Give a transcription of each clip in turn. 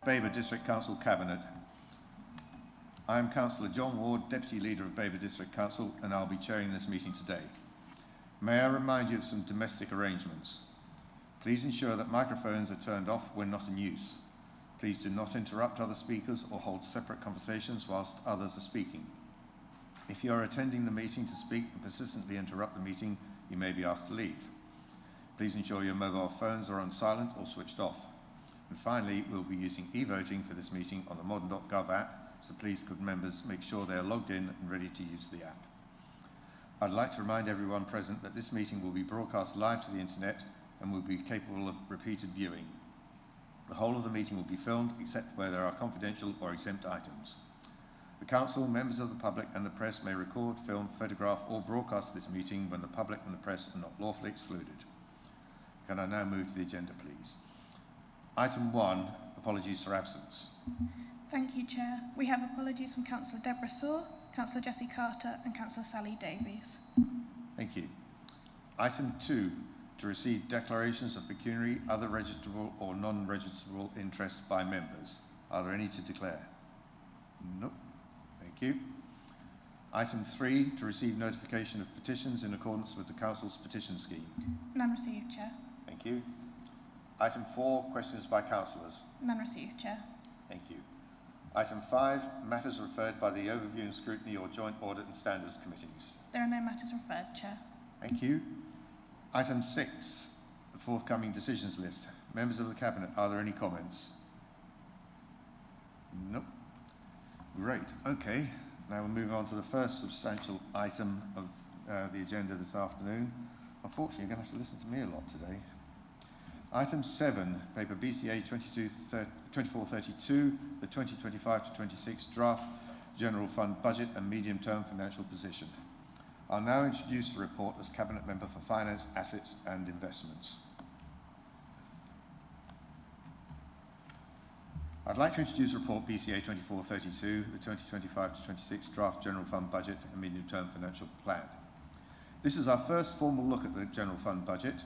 Babergh District Council Cabinet. I am Councillor John Ward, Deputy Leader of Babergh District Council, and I'll be chairing this meeting today. May I remind you of some domestic arrangements. Please ensure that microphones are turned off when not in use. Please do not interrupt other speakers or hold separate conversations whilst others are speaking. If you are attending the meeting to speak and persistently interrupt the meeting, you may be asked to leave. Please ensure your mobile phones are on silent or switched off. And finally, we'll be using e-voting for this meeting on the modern.gov app, so please could members make sure they are logged in and ready to use the app. I'd like to remind everyone present that this meeting will be broadcast live to the internet and will be capable of repeated viewing. The whole of the meeting will be filmed, except where there are confidential or exempt items. The Council, members of the public and the press may record, film, photograph or broadcast this meeting when the public and the press are not lawfully excluded. Can I now move to the agenda, please? Item 1, apologies for absence. Thank you, Chair. We have apologies from Councillor Deborah Saw, Councillor Jessie Carter and Councillor Sally Davies. Thank you. Item 2, to receive declarations of pecuniary, other registrable or non-registrable interest by members. Are there any to declare? Nope. Thank you. Item 3, to receive notification of petitions in accordance with the Council's petition scheme. None received, Chair. Thank you. Item 4, questions by councillors. None received, Chair. Thank you. Item 5, matters referred by the Overview and Scrutiny or Joint Audit and Standards Committees. There are no matters referred, Chair. Thank you. Item 6, the forthcoming decisions list. Members of the Cabinet, are there any comments? Nope. Great. Okay. Now we'll move on to the first substantial item of the agenda this afternoon. Unfortunately, you're going to have to listen to me a lot today. Item 7, paper BCA 2432, the 2025-26 draft General Fund Budget and Medium-Term Financial Position. I'll now introduce the report as Cabinet Member for Finance, Assets and Investments. I'd like to introduce report BCA 2432, the 2025-26 draft General Fund Budget and Medium-Term Financial Plan. This is our first formal look at the General Fund Budget,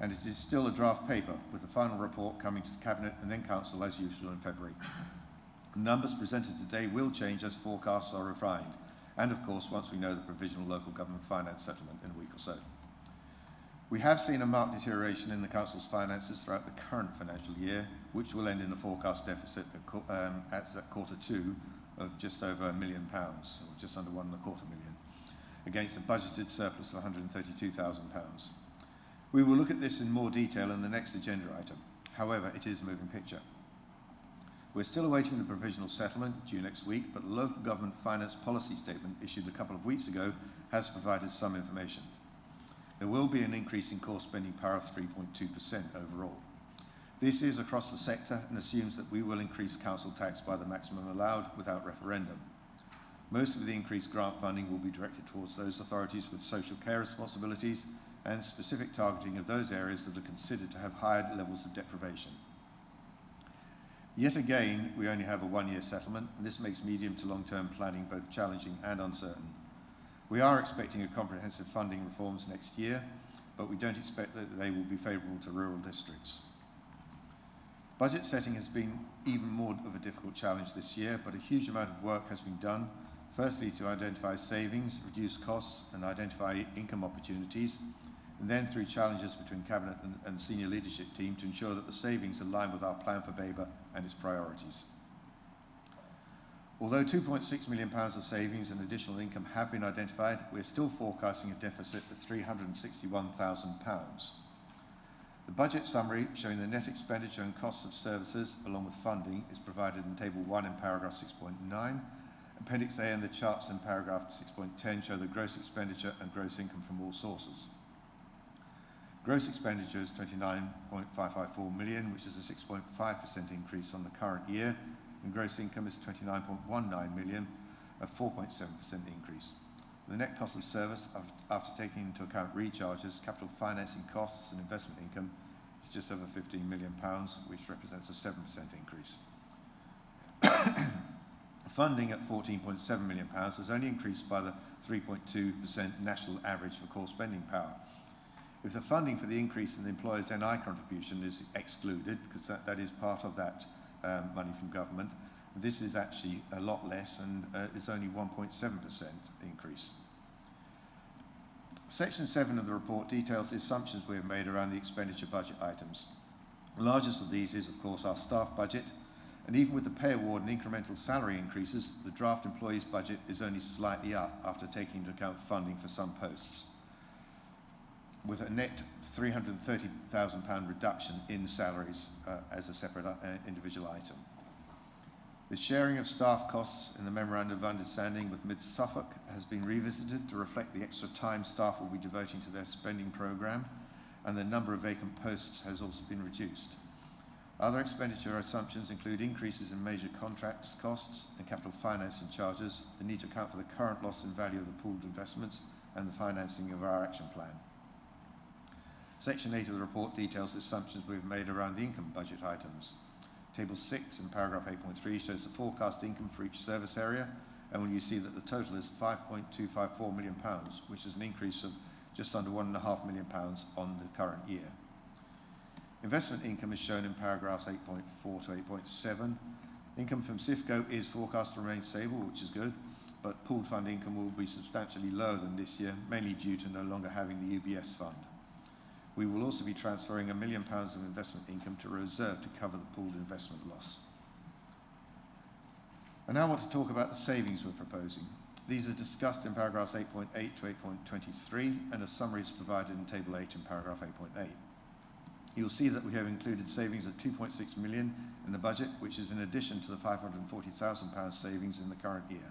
and it is still a draft paper, with the final report coming to the Cabinet and then Council as usual in February. The numbers presented today will change as forecasts are refined, and of course once we know the provisional local government finance settlement in a week or so. We have seen a marked deterioration in the Council's finances throughout the current financial year, which will end in a forecast deficit at quarter 2 of just over £1 million, or just under £1.25 million, against a budgeted surplus of £132,000. We will look at this in more detail in the next agenda item. However, it is a moving picture. We're still awaiting the provisional settlement due next week, but the local government finance policy statement issued a couple of weeks ago has provided some information. There will be an increase in core spending power of 3.2% overall. This is across the sector and assumes that we will increase council tax by the maximum allowed without referendum. Most of the increased grant funding will be directed towards those authorities with social care responsibilities and specific targeting of those areas that are considered to have higher levels of deprivation. Yet again, we only have a one-year settlement, and this makes medium to long-term planning both challenging and uncertain. We are expecting a comprehensive funding reforms next year, but we don't expect that they will be favourable to rural districts. Budget setting has been even more of a difficult challenge this year, but a huge amount of work has been done, firstly to identify savings, reduce costs and identify income opportunities, and then through challenges between Cabinet and senior leadership team to ensure that the savings align with our plan for Babergh and its priorities. Although £2.6 million of savings and additional income have been identified, we're still forecasting a deficit of £361,000. The budget summary showing the net expenditure and costs of services along with funding is provided in Table 1 in paragraph 6.9. Appendix A and the charts in paragraph 6.10 show the gross expenditure and gross income from all sources. Gross expenditure is £29.554 million, which is a 6.5% increase on the current year, and gross income is £29.19 million, a 4.7% increase. The net cost of service, after taking into account recharges, capital financing costs and investment income, is just over £15 million, which represents a 7% increase. Funding at £14.7 million has only increased by the 3.2% national average for core spending power. If the funding for the increase in the employer's NI contribution is excluded, because that is part of that money from government. This is actually a lot less, and it's only 1.7% increase. Section 7 of the report details the assumptions we have made around the expenditure budget items. The largest of these is, of course, our staff budget, and even with the pay award and incremental salary increases, the draft employees' budget is only slightly up after taking into account funding for some posts, with a net £330,000 reduction in salaries as a separate individual item. The sharing of staff costs in the Memorandum of Understanding with Mid Suffolk has been revisited to reflect the extra time staff will be devoting to their spending programme, and the number of vacant posts has also been reduced. Other expenditure assumptions include increases in major contracts costs and capital financing charges, the need to account for the current loss in value of the pooled investments, and the financing of our action plan. Section 8 of the report details the assumptions we've made around the income budget items. Table 6 in paragraph 8.3 shows the forecast income for each service area, and when you see that the total is £5.254 million, which is an increase of just under £1.5 million on the current year. Investment income is shown in paragraphs 8.4 to 8.7. Income from SIFCO is forecast to remain stable, which is good, but pooled fund income will be substantially lower than this year, mainly due to no longer having the UBS fund. We will also be transferring £1 million of investment income to reserve to cover the pooled investment loss. I now want to talk about the savings we're proposing. These are discussed in paragraphs 8.8 to 8.23, and a summary is provided in table 8 in paragraph 8.8. You'll see that we have included savings of £2.6 million in the budget, which is in addition to the £540,000 savings in the current year.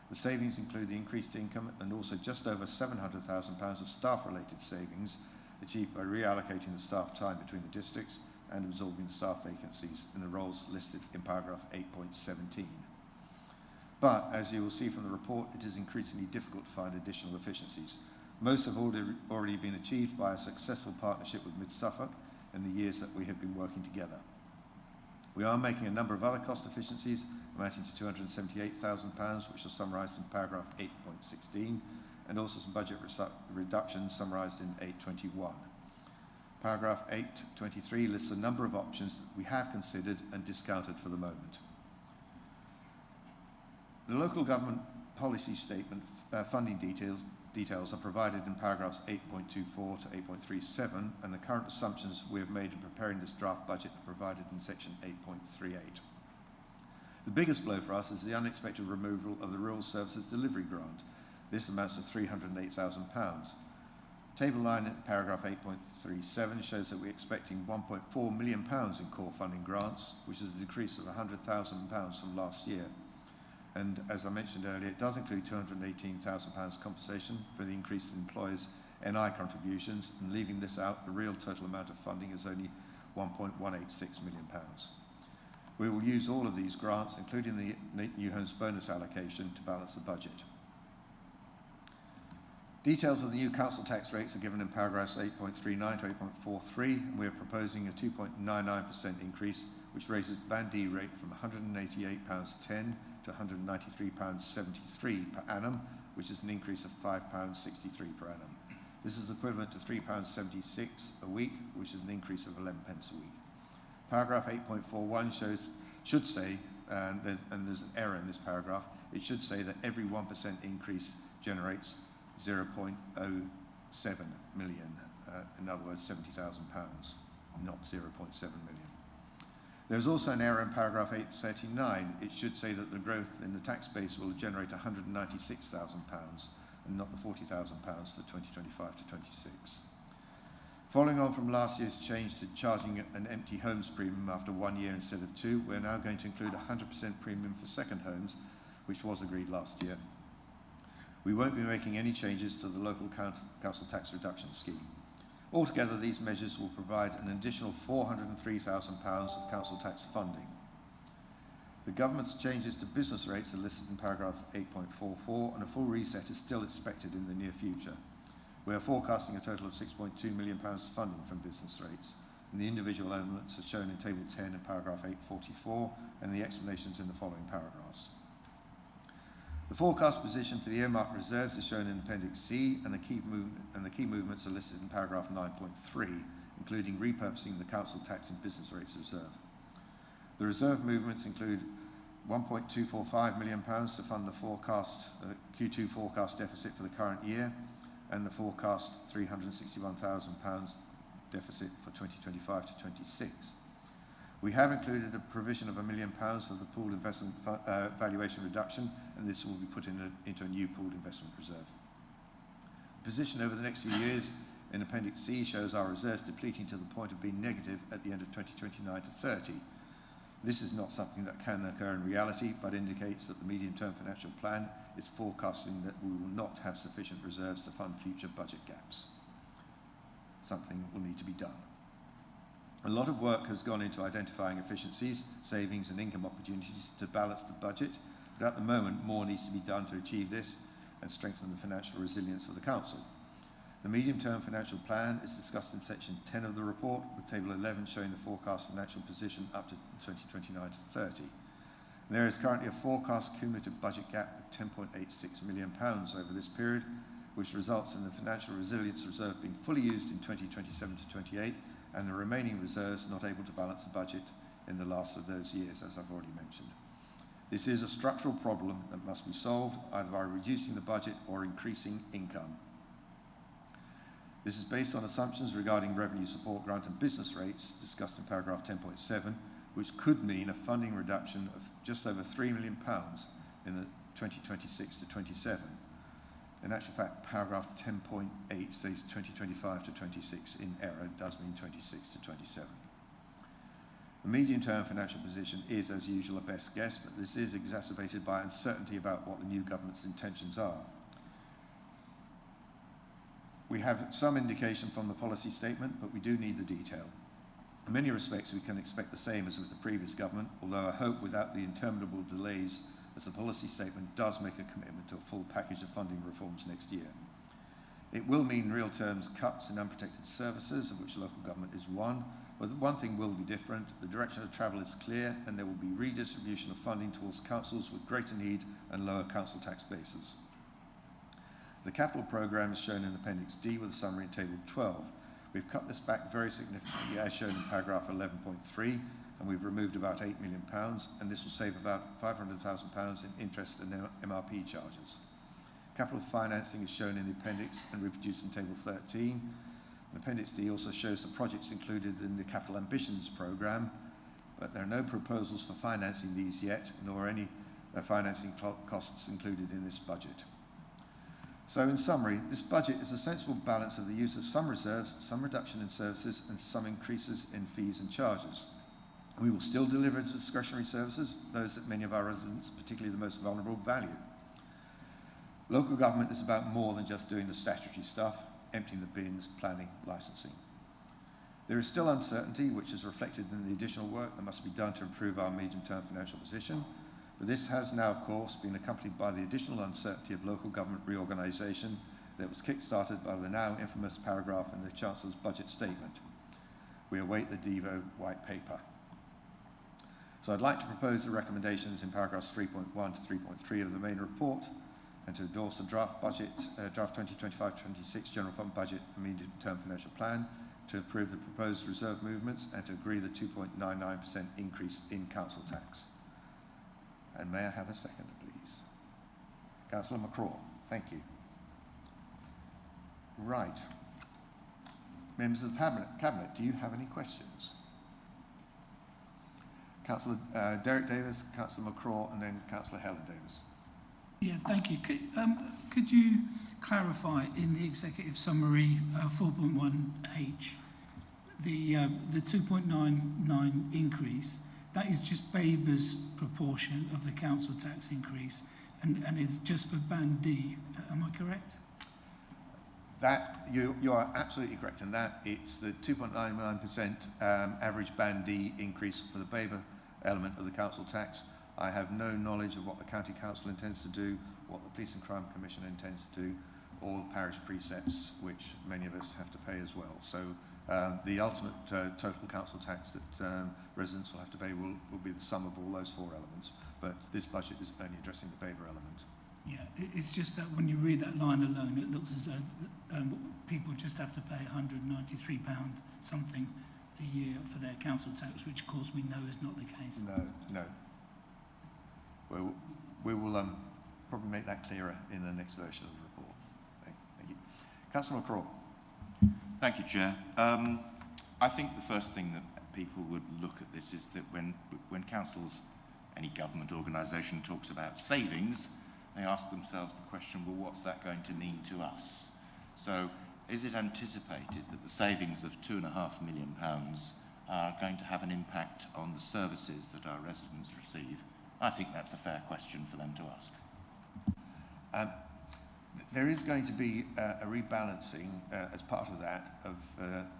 The savings include the increased income and also just over £700,000 of staff-related savings achieved by reallocating the staff time between the districts and absorbing the staff vacancies in the roles listed in paragraph 8.17. But, as you will see from the report, it is increasingly difficult to find additional efficiencies. Most have already been achieved by a successful partnership with Mid Suffolk in the years that we have been working together. We are making a number of other cost efficiencies amounting to £278,000, which are summarised in paragraph 8.16, and also some budget reductions summarised in 8.21. Paragraph 8.23 lists a number of options that we have considered and discounted for the moment. The local government policy statement funding details are provided in paragraphs 8.24 to 8.37, and the current assumptions we have made in preparing this draft budget are provided in section 8.38. The biggest blow for us is the unexpected removal of the Rural Services Delivery Grant. This amounts to £308,000. Table 9 in paragraph 8.37 shows that we're expecting £1.4 million in core funding grants, which is a decrease of £100,000 from last year. And as I mentioned earlier, it does include £218,000 compensation for the increased employers' NI contributions, and leaving this out, the real total amount of funding is only £1.186 million. We will use all of these grants, including the New Homes bonus allocation, to balance the budget. Details of the new council tax rates are given in paragraphs 8.39 to 8.43, and we are proposing a 2.99% increase, which raises the Band D rate from £188.10 to £193.73 per annum, which is an increase of £5.63 per annum. This is equivalent to £3.76 a week, which is an increase of 11 pence a week. Paragraph 8.41 should say, and there's an error in this paragraph, it should say that every 1% increase generates 0.07 million, in other words, £70,000, not 0.7 million. There's also an error in paragraph 839. It should say that the growth in the tax base will generate £196,000 and not the £40,000 for 2025 to 26. Following on from last year's change to charging an empty homes premium after 1 year instead of 2, we're now going to include 100% premium for second homes, which was agreed last year. We won't be making any changes to the local council tax reduction scheme. Altogether, these measures will provide an additional £403,000 of council tax funding. The government's changes to business rates are listed in paragraph 8.44, and a full reset is still expected in the near future. We are forecasting a total of £6.2 million funding from business rates, and the individual elements are shown in table 10 in paragraph 844, and the explanations in the following paragraphs. The forecast position for the earmarked reserves is shown in Appendix C, and the key movements are listed in paragraph 9.3, including repurposing the council tax and business rates reserve. The reserve movements include £1.245 million to fund the forecast Q2 forecast deficit for the current year, and the forecast £361,000 deficit for 2025 to 26. We have included a provision of £1 million for the pooled investment valuation reduction, and this will be put into a new pooled investment reserve. The position over the next few years in Appendix C shows our reserves depleting to the point of being negative at the end of 2029 to 30. This is not something that can occur in reality, but indicates that the medium-term financial plan is forecasting that we will not have sufficient reserves to fund future budget gaps. Something will need to be done. A lot of work has gone into identifying efficiencies, savings and income opportunities to balance the budget, but at the moment more needs to be done to achieve this and strengthen the financial resilience of the Council. The medium-term financial plan is discussed in section 10 of the report, with table 11 showing the forecast financial position up to 2029 to 30. And there is currently a forecast cumulative budget gap of £10.86 million over this period, which results in the financial resilience reserve being fully used in 2027 to 28, and the remaining reserves not able to balance the budget in the last of those years, as I've already mentioned. This is a structural problem that must be solved either by reducing the budget or increasing income. This is based on assumptions regarding revenue support grant and business rates discussed in paragraph 10.7, which could mean a funding reduction of just over £3 million in the 2026 to 27. In actual fact, paragraph 10.8 says 2025 to 26 in error. It does mean 26 to 27. The medium-term financial position is, as usual, a best guess, but this is exacerbated by uncertainty about what the new government's intentions are. We have some indication from the policy statement, but we do need the detail. In many respects, we can expect the same as with the previous government, although I hope without the interminable delays, as the policy statement does make a commitment to a full package of funding reforms next year. It will mean, in real terms, cuts in unprotected services, of which local government is one, but one thing will be different. The direction of travel is clear, and there will be redistribution of funding towards councils with greater need and lower council tax bases. The capital programme is shown in Appendix D with a summary in Table 12. We've cut this back very significantly, as shown in paragraph 11.3, and we've removed about £8 million, and this will save about £500,000 in interest and MRP charges. Capital financing is shown in the appendix and reproduced in Table 13. And Appendix D also shows the projects included in the Capital Ambitions programme, but there are no proposals for financing these yet, nor any financing costs included in this budget. So in summary, this budget is a sensible balance of the use of some reserves, some reduction in services, and some increases in fees and charges. We will still deliver discretionary services, those that many of our residents, particularly the most vulnerable, value. Local government is about more than just doing the statutory stuff, emptying the bins, planning, licensing. There is still uncertainty, which is reflected in the additional work that must be done to improve our medium-term financial position. But this has now, of course, been accompanied by the additional uncertainty of local government reorganisation that was kick-started by the now infamous paragraph in the Chancellor's budget statement. We await the DEVO white paper. So I'd like to propose the recommendations in paragraphs 3.1 to 3.3 of the main report, and to endorse the draft budget, draft 2025-26 General Fund Budget and Medium-Term Financial Plan, to approve the proposed reserve movements, and to agree the 2.99% increase in council tax. And may I have a second, please? Councillor McCraw, thank you. Right. Members of the Cabinet, do you have any questions? Councillor Derek Davis, Councillor McCraw, and then Councillor Helen Davis. Yeah, thank you. Could you clarify in the executive summary 4.1H the 2.99 increase? That is just Babergh's proportion of the council tax increase, and is just for Band D. Am I correct? That you are absolutely correct in that. It's the 2.99% average Band D increase for the Babergh element of the council tax. I have no knowledge of what the County Council intends to do, what the Police and Crime Commission intends to do, or the parish precepts, which many of us have to pay as well. So the ultimate total council tax that residents will have to pay will be the sum of all those four elements. But this budget is only addressing the Babergh element. Yeah, it's just that when you read that line alone, it looks as though people just have to pay £193 something a year for their council tax, which of course we know is not the case. No. We will probably make that clearer in the next version of the report. Thank you. Councillor McCraw. Thank you, Chair. I think the first thing that people would look at this is that when councils, any government organisation talks about savings, they ask themselves the question, well, what's that going to mean to us? So is it anticipated that the savings of £2.5 million are going to have an impact on the services that our residents receive? I think that's a fair question for them to ask. There is going to be a rebalancing as part of that of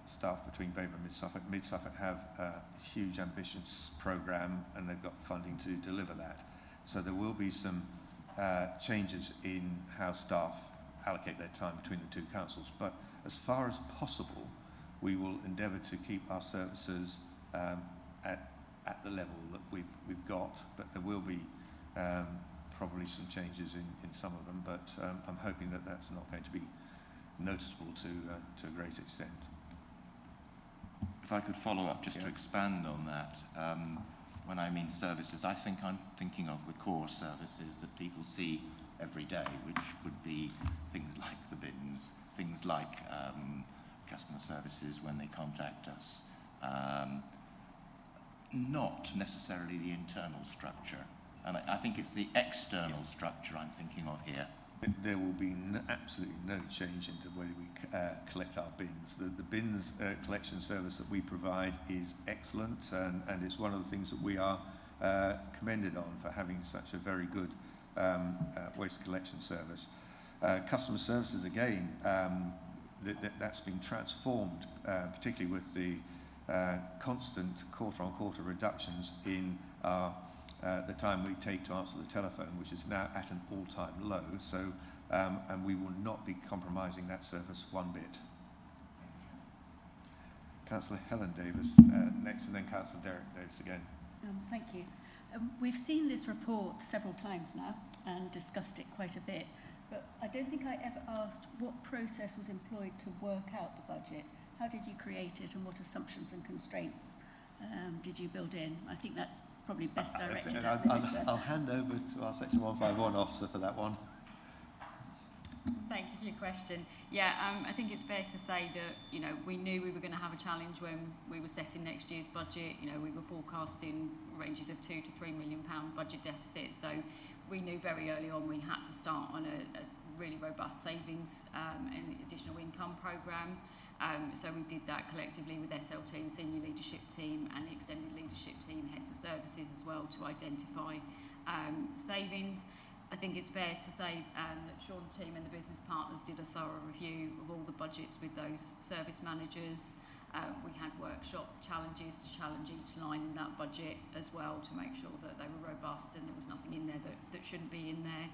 staff between Babergh and Mid-Suffolk. Mid-Suffolk have a huge ambitious programme and they've got funding to deliver that. So there will be some changes in how staff allocate their time between the two councils. But as far as possible, we will endeavour to keep our services at the level that we've got. But there will be probably some changes in some of them, but I'm hoping that that's not going to be noticeable to a great extent. If I could follow up just to expand on that, when I mean services, I think I'm thinking of the core services that people see every day, which would be things like the bins, things like customer services when they contact us, not necessarily the internal structure. And I think it's the external structure I'm thinking of here. There will be absolutely no change in the way we collect our bins. The bins collection service that we provide is excellent, and it's one of the things that we are commended on for having such a very good waste collection service. Customer services, again, that's been transformed, particularly with the constant quarter-on-quarter reductions in our the time we take to answer the telephone, which is now at an all-time low. So, and we will not be compromising that service one bit. Councillor Helen Davis next, and then Councillor Derek Davis again. Thank you. We've seen this report several times now and discussed it quite a bit, but I don't think I ever asked what process was employed to work out the budget. How did you create it, and what assumptions and constraints did you build in? I think that probably best directed at Minister. I'll hand over to our Section 151 officer for that one. Thank you for your question. Yeah, I think it's fair to say that, you know, we knew we were going to have a challenge when we were setting next year's budget. You know, we were forecasting ranges of £2 to £3 million budget deficit. So we knew very early on we had to start on a really robust savings and additional income programme. So we did that collectively with SLT, the senior leadership team, and the extended leadership team, heads of services as well, to identify savings. I think it's fair to say that Sean's team and the business partners did a thorough review of all the budgets with those service managers. We had workshop challenges to challenge each line in that budget as well, to make sure that they were robust and there was nothing in there that shouldn't be in there.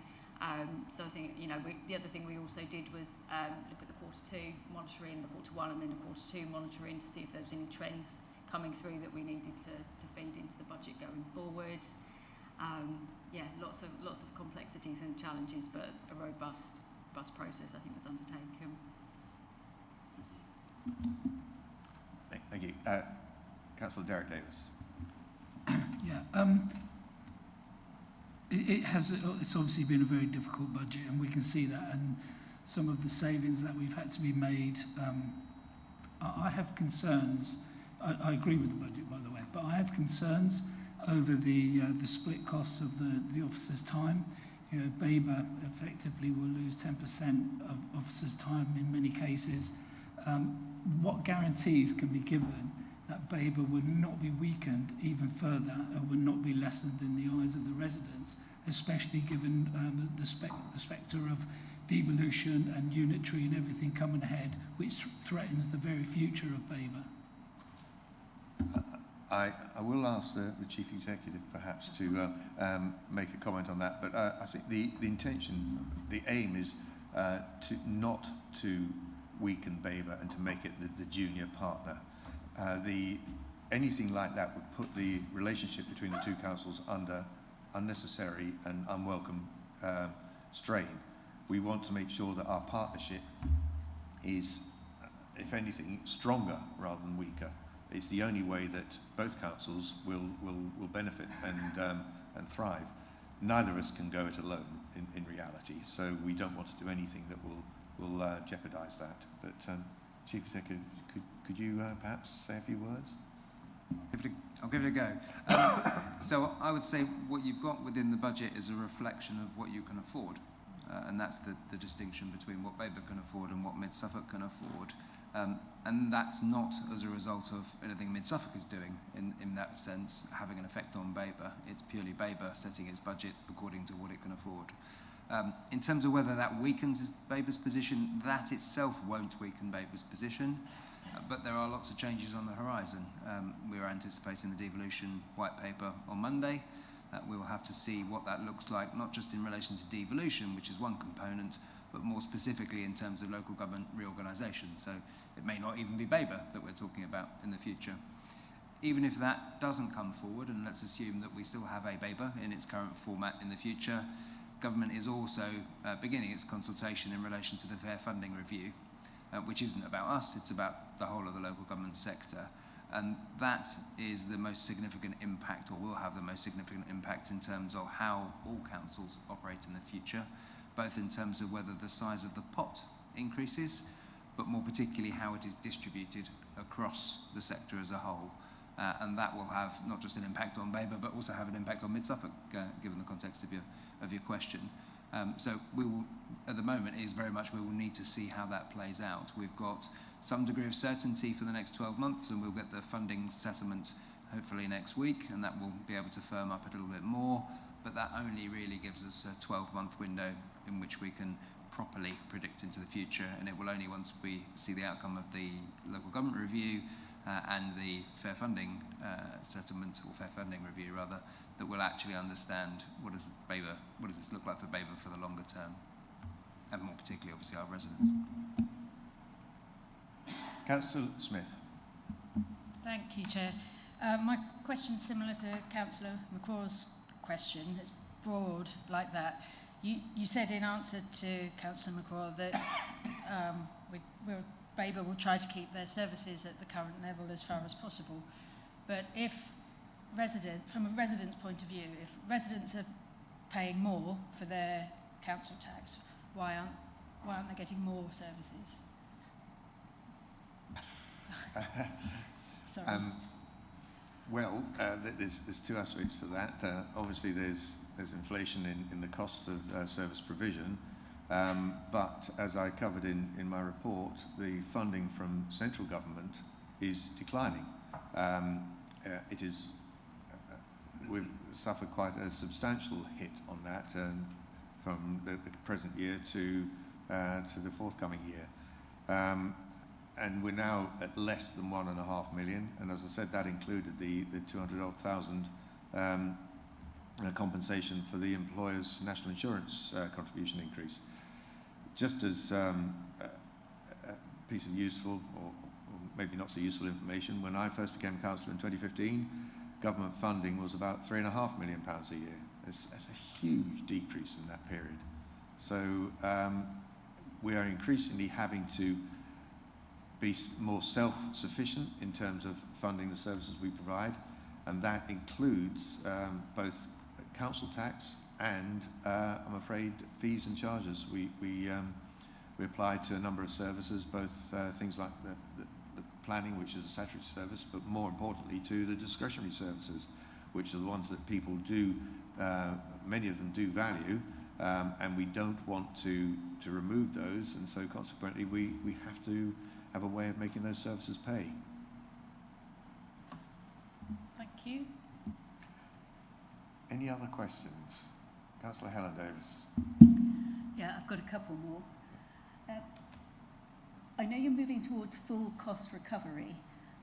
So I think, you know, the other thing we also did was look at the Q2 monitoring, the Q1 and then the Q2 monitoring, to see if there was any trends coming through that we needed to feed into the budget going forward. Yeah, lots of complexities and challenges, but a robust process I think was undertaken. Thank you. Councillor Derek Davis. Yeah. It's obviously been a very difficult budget, and we can see that, and some of the savings that we've had to be made. I have concerns. I agree with the budget, by the way, but I have concerns over the split costs of the officers' time. You know, Babergh effectively will lose 10% of officers' time in many cases. What guarantees can be given that Babergh would not be weakened even further and would not be lessened in the eyes of the residents, especially given the spectre of devolution and unitary and everything coming ahead, which threatens the very future of Babergh? I will ask the Chief Executive perhaps to make a comment on that, but I think the intention, the aim is not to weaken Babergh and to make it the junior partner. Anything like that would put the relationship between the two councils under unnecessary and unwelcome strain. We want to make sure that our partnership is, if anything, stronger rather than weaker. It's the only way that both councils will benefit and thrive. Neither of us can go it alone in reality, so we don't want to do anything that will jeopardise that. But Chief Executive, could you perhaps say a few words? I'll give it a go. So I would say what you've got within the budget is a reflection of what you can afford. And that's the distinction between what Babergh can afford and what Mid-Suffolk can afford. And that's not as a result of anything Mid-Suffolk is doing in that sense, having an effect on Babergh. It's purely Babergh setting its budget according to what it can afford. In terms of whether that weakens Babergh's position, that itself won't weaken Babergh's position. But there are lots of changes on the horizon. We are anticipating the devolution white paper on Monday. We will have to see what that looks like, not just in relation to devolution, which is one component, but more specifically in terms of local government reorganisation. So it may not even be Babergh that we're talking about in the future. Even if that doesn't come forward, and let's assume that we still have a Babergh in its current format in the future, government is also beginning its consultation in relation to the fair funding review, which isn't about us, it's about the whole of the local government sector. And that is the most significant impact, or will have the most significant impact in terms of how all councils operate in the future, both in terms of whether the size of the pot increases, but more particularly how it is distributed across the sector as a whole. And that will have not just an impact on Babergh, but also have an impact on Mid-Suffolk, given the context of your question. So we will, at the moment, is very much we will need to see how that plays out. We've got some degree of certainty for the next 12 months, and we'll get the funding settlement hopefully next week, and that will be able to firm up a little bit more. But that only really gives us a 12-month window in which we can properly predict into the future, and it will only once we see the outcome of the local government review and the fair funding settlement, or fair funding review rather, that we'll actually understand what does this look like for Babergh for the longer term, and more particularly obviously our residents. Councillor Smith. Thank you, Chair. My question is similar to Councillor McCraw's question. It's broad like that. You said in answer to Councillor McCraw that Babergh will try to keep their services at the current level as far as possible. But if from a resident's point of view, if residents are paying more for their council tax, why aren't they getting more services? Sorry. Well, there's two aspects to that. Obviously, there's inflation in the cost of service provision, but as I covered in my report, the funding from central government is declining. We've suffered quite a substantial hit on that from the present year to the forthcoming year. And we're now at less than 1.5 million, and as I said, that included the 200,000 compensation for the employer's national insurance contribution increase. Just as a piece of useful, or maybe not so useful information, when I first became councillor in 2015, government funding was about £3.5 million a year. It's a huge decrease in that period. So we are increasingly having to be more self-sufficient in terms of funding the services we provide, and that includes both council tax and, I'm afraid, fees and charges. We apply to a number of services, both things like the planning, which is a statutory service, but more importantly to the discretionary services, which are the ones that people do, many of them do value, and we don't want to remove those, and so consequently we have to have a way of making those services pay. Thank you. Any other questions? Councillor Helen Davis. Yeah, I've got a couple more. I know you're moving towards full cost recovery,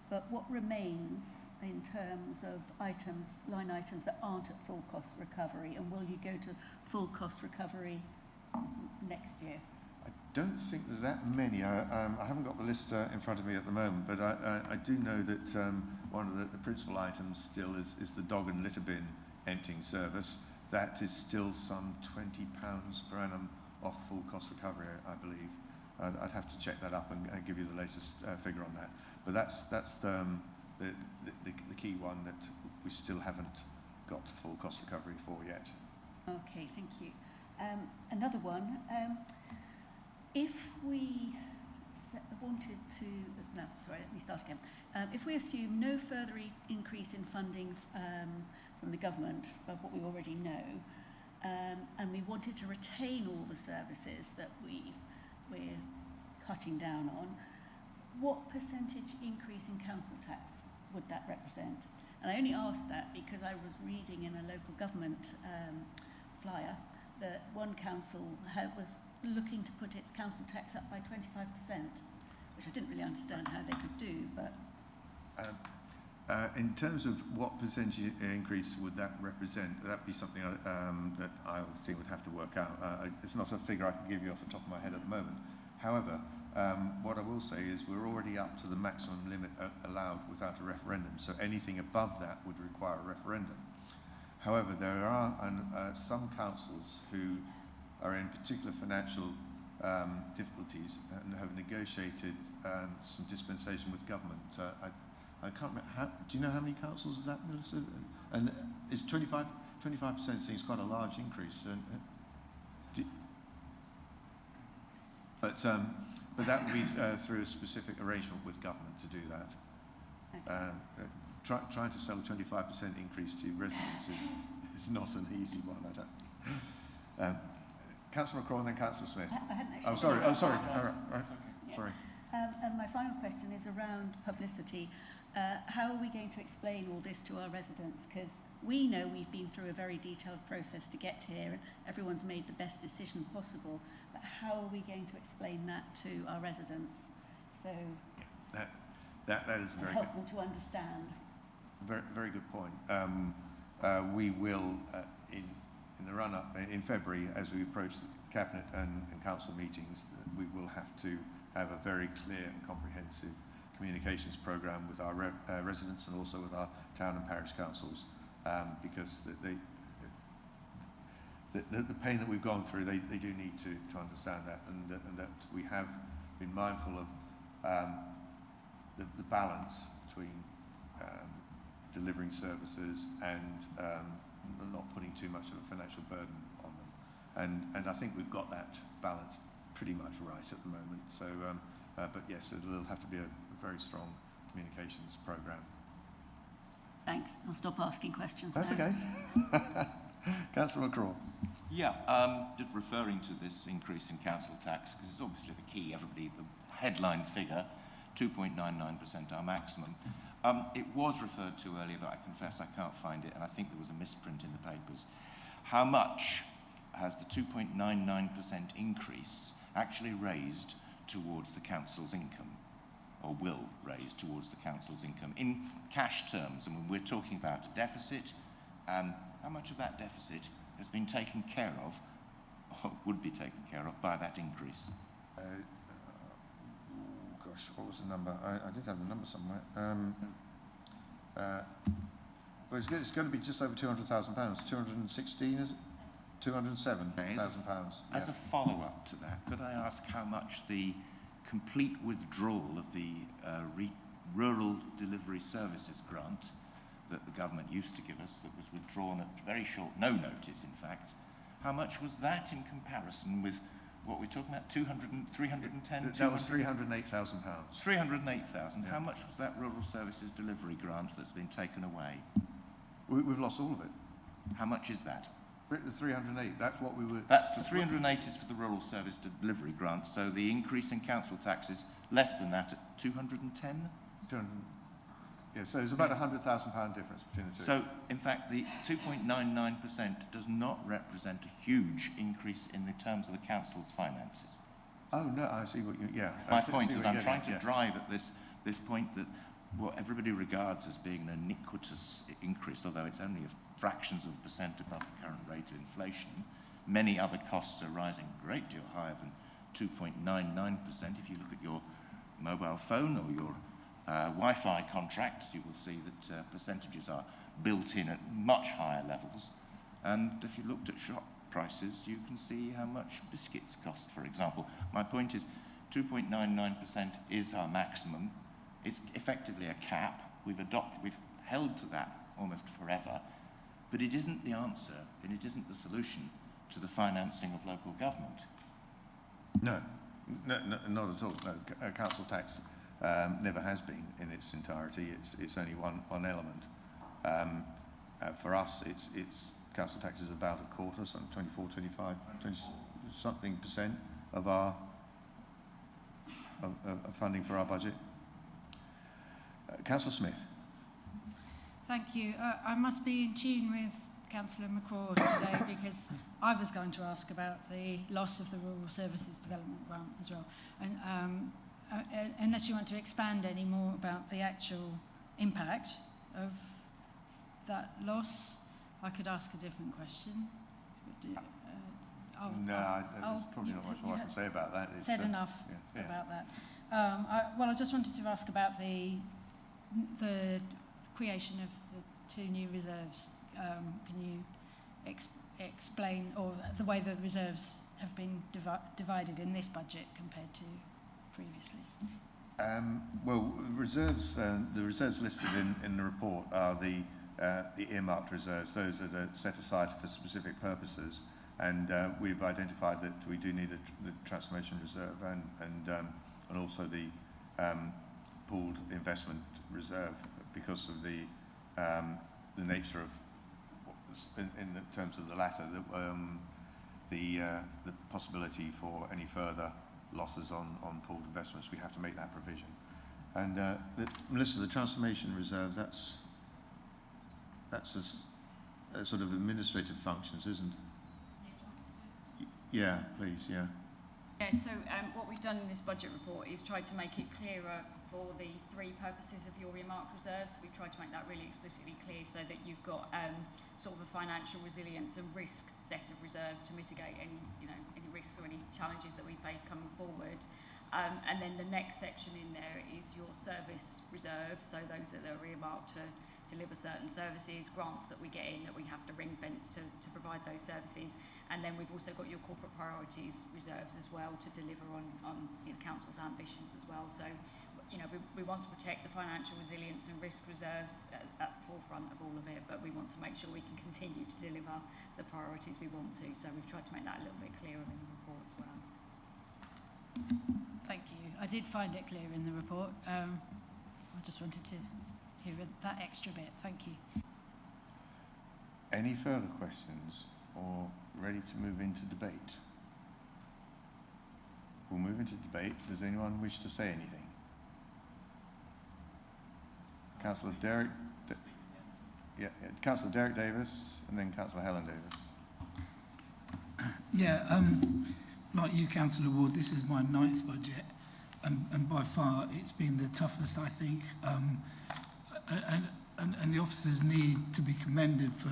but what remains in terms of line items that aren't at full cost recovery, and will you go to full cost recovery next year? I don't think there's that many. I haven't got the list in front of me at the moment, but I do know that one of the principal items still is the dog and litter bin emptying service. That is still some £20 per annum off full cost recovery, I believe. I'd have to check that up and give you the latest figure on that. But that's the key one that we still haven't got to full cost recovery for yet. Okay, thank you. Another one. If we wanted to, no, sorry, let me start again. If we assume no further increase in funding from the government above what we already know, and we wanted to retain all the services that we're cutting down on, what percentage increase in council tax would that represent? And I only asked that because I was reading in a local government flyer that one council was looking to put its council tax up by 25%, which I didn't really understand how they could do, but... in terms of what percentage increase would that represent, that'd be something that I think would have to work out. It's not a figure I can give you off the top of my head at the moment. However, what I will say is we're already up to the maximum limit allowed without a referendum, so anything above that would require a referendum. However, there are some councils who are in particular financial difficulties and have negotiated some dispensation with government. I can't remember, do you know how many councils is that, Melissa? And is 25% seems quite a large increase. But that would be through a specific arrangement with government to do that. Okay. Trying to sell a 25% increase to residents is not an easy one, I don't. Councillor McCraw and then Councillor Smith. I hadn't actually... Oh, sorry. All right. Yeah. Sorry. And my final question is around publicity. How are we going to explain all this to our residents? Because we know we've been through a very detailed process to get here and everyone's made the best decision possible. But how are we going to explain that to our residents? So that is a very help them to understand. Very, very good point. We will, in the run-up, in February, as we approach the Cabinet and Council meetings, we will have to have a very clear and comprehensive communications programme with our residents and also with our town and parish councils, because the pain that we've gone through, they do need to understand that, and that we have been mindful of the balance between delivering services and not putting too much of a financial burden on them. And I think we've got that balance pretty much right at the moment. So, but yes, it'll have to be a very strong communications programme. Thanks. I'll stop asking questions That's now. okay. Councillor McCraw. Yeah, just referring to this increase in council tax, because it's obviously the key, everybody, the headline figure, 2.99%, our maximum. It was referred to earlier, but I confess I can't find it, and I think there was a misprint in the papers. How much has the 2.99% increase actually raised towards the council's income, or will raise towards the council's income in cash terms? And when we're talking about a deficit, how much of that deficit has been taken care of, or would be taken care of by that increase? Gosh, what was the number? I did have the number somewhere. Well, it's going to be just over £200,000. 216, is it? £207,000. As a follow-up to that, could I ask how much the complete withdrawal of the Rural Delivery Services grant that the government used to give us, that was withdrawn at very short, no notice in fact, how much was that in comparison with what we're talking about, 310? That was £308,000. 308,000. Yeah. How much was that Rural Services Delivery grant that's been taken away? We've lost all of it. How much is that? The 308, that's what we were... That's the 308 is for the Rural Service Delivery grant, so the increase in council tax is less than that at 210? 200, yeah, so there's about £100,000 difference between the two. So, in fact, the 2.99% does not represent a huge increase in the terms of the council's finances. Oh, no, I see what you... Yeah. My point is I'm trying to drive at this point that what everybody regards as being an iniquitous increase, although it's only fractions of a percent above the current rate of inflation, many other costs are rising a great deal higher than 2.99%. If you look at your mobile phone or your Wi-Fi contracts, you will see that percentages are built in at much higher levels. And if you looked at shop prices, you can see how much biscuits cost, for example. My point is 2.99% is our maximum. It's effectively a cap, we've held to that almost forever, but it isn't the answer and it isn't the solution to the financing of local government. No, not at all. No, council tax never has been in its entirety. It's only one element. For us, it's council tax is about a quarter, some 24, 25, 20 something percent of our of funding for our budget. Councillor Smith. Thank you. I must be in tune with Councillor McCraw today because I was going to ask about the loss of the Rural Services Development Grant as well. And unless you want to expand any more about the actual impact of that loss, I could ask a different question. There's probably not much more I can say about that. It's said enough about that. I just wanted to ask about the creation of the 2 new reserves. Can you explain, or the way the reserves have been divided in this budget compared to previously? Well, the reserves listed in the report are the earmarked reserves, those that are set aside for specific purposes. And we've identified that we do need the transformation reserve and also the pooled investment reserve because of the nature of, in the terms of the latter, the possibility for any further losses on pooled investments. We have to make that provision. And Melissa, the transformation reserve, that's a sort of administrative functions, isn't it? Yeah, please, yeah. Yeah, so what we've done in this budget report is try to make it clearer for the 3 purposes of your earmarked reserves. We've tried to make that really explicitly clear so that you've got sort of a financial resilience and risk set of reserves to mitigate any risks or any challenges that we face coming forward. And then the next section in there is your service reserves, so those that are earmarked to deliver certain services, grants that we get in that we have to ring fence to provide those services. And then we've also got your corporate priorities reserves as well to deliver on council's ambitions as well. So, we want to protect the financial resilience and risk reserves at the forefront of all of it, but we want to make sure we can continue to deliver the priorities we want to. So we've tried to make that a little bit clearer in the report as well. Thank you. I did find it clear in the report. I just wanted to hear that extra bit. Thank you. Any further questions or ready to move into debate? We'll move into debate. Does anyone wish to say anything? Councillor Derek Davis and then Councillor Helen Davis. Yeah, like you, Councillor Ward, this is my 9th budget, and by far it's been the toughest, I think. And the officers need to be commended for,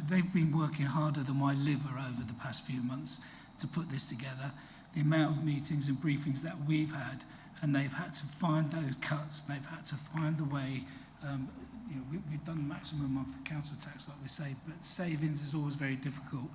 they've been working harder than my liver over the past few months to put this together. The amount of meetings and briefings that we've had, and they've had to find those cuts, they've had to find a way. We've done the maximum of the council tax, like we say, but savings is always very difficult.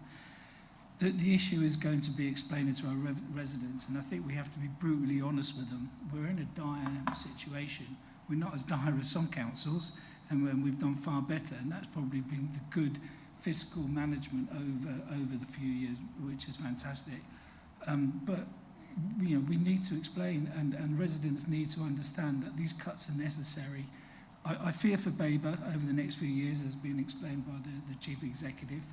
The issue is going to be explaining to our residents, and I think we have to be brutally honest with them. We're in a dire situation. We're not as dire as some councils, and we've done far better, and that's probably been the good fiscal management over the few years, which is fantastic. But we need to explain, and residents need to understand that these cuts are necessary. I fear for Babergh over the next few years, as been explained by the chief executive.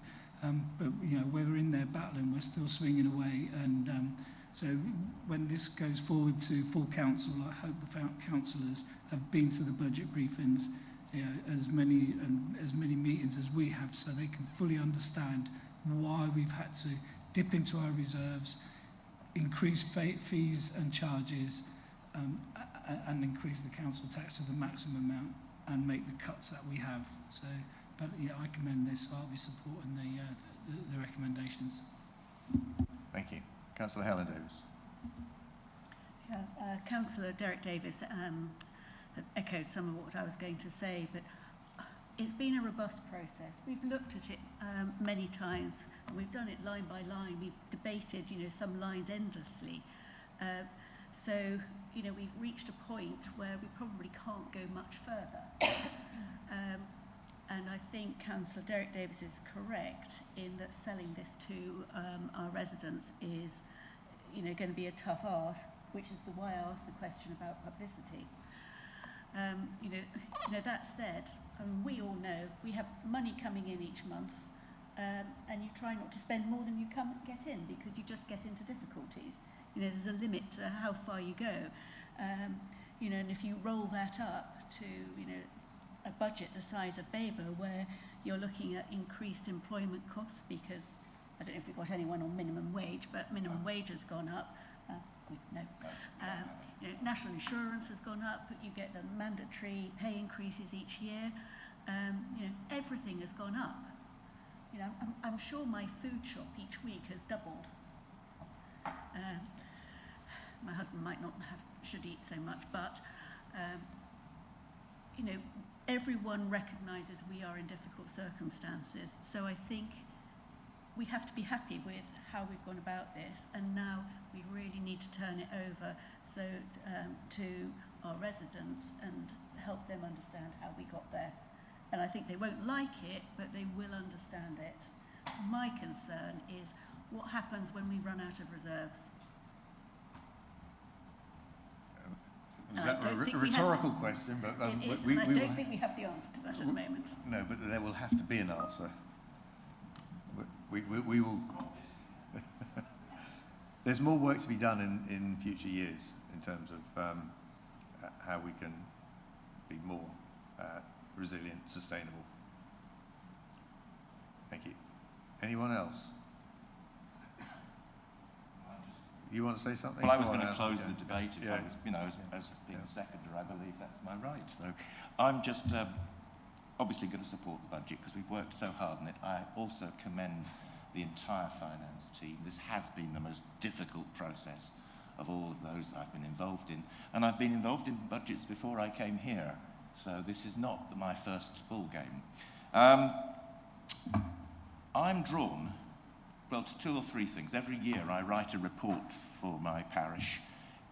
But we're in there battling, we're still swinging away, and so when this goes forward to full council, I hope the councillors have been to the budget briefings, as many meetings as we have, so they can fully understand why we've had to dip into our reserves, increase fees and charges, and increase the council tax to the maximum amount, and make the cuts that we have. So, but I commend this. So I'll be supporting the recommendations. Thank you. Councillor Helen Davis. Yeah, Councillor Derek Davis has echoed some of what I was going to say, but it's been a robust process. We've looked at it many times, and we've done it line by line. We've debated, some lines endlessly. So you know, we've reached a point where we probably can't go much further. And I think Councillor Derek Davis is correct in that selling this to our residents is, you know, going to be a tough ask, which is why I asked the question about publicity. You know, that said, we all know we have money coming in each month, and you try not to spend more than you get in, because you just get into difficulties. You know, there's a limit to how far you go. You know, and if you roll that up to, you know, a budget the size of Babergh, where you're looking at increased employment costs, because I don't know if we've got anyone on minimum wage, but minimum wage has gone up. Good, no. You know, national insurance has gone up. You get the mandatory pay increases each year. You know, everything has gone up. You know, I'm sure my food shop each week has doubled. My husband might not should eat so much, but you know, everyone recognises we are in difficult circumstances. So I think we have to be happy with how we've gone about this, and now we really need to turn it over so to our residents and help them understand how we got there. And I think they won't like it, but they will understand it. My concern is what happens when we run out of reserves. Is that a rhetorical question? But it is, and I don't think we have the answer to that at the moment. No, but there will have to be an answer. We will. There's more work to be done in future years in terms of how we can be more resilient, sustainable. Thank you. Anyone else? You want to say something? Well, I was going to close the debate if I was, you know, as being a seconder, I believe that's my right. So I'm just obviously going to support the budget because we've worked so hard on it. I also commend the entire finance team. This has been the most difficult process of all of those that I've been involved in. And I've been involved in budgets before I came here. So this is not my first ball game. I'm drawn, well, to two or three things. Every year I write a report for my parish,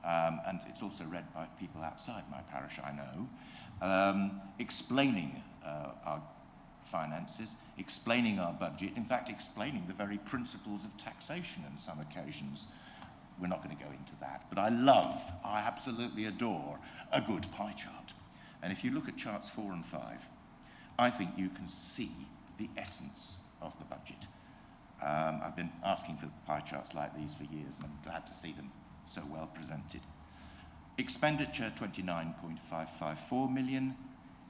and it's also read by people outside my parish, I know, explaining our finances, explaining our budget, in fact, explaining the very principles of taxation on some occasions. We're not going to go into that, but I absolutely adore a good pie chart. And if you look at charts 4 and 5, I think you can see the essence of the budget. I've been asking for pie charts like these for years, and I'm glad to see them so well presented. Expenditure 29.554 million,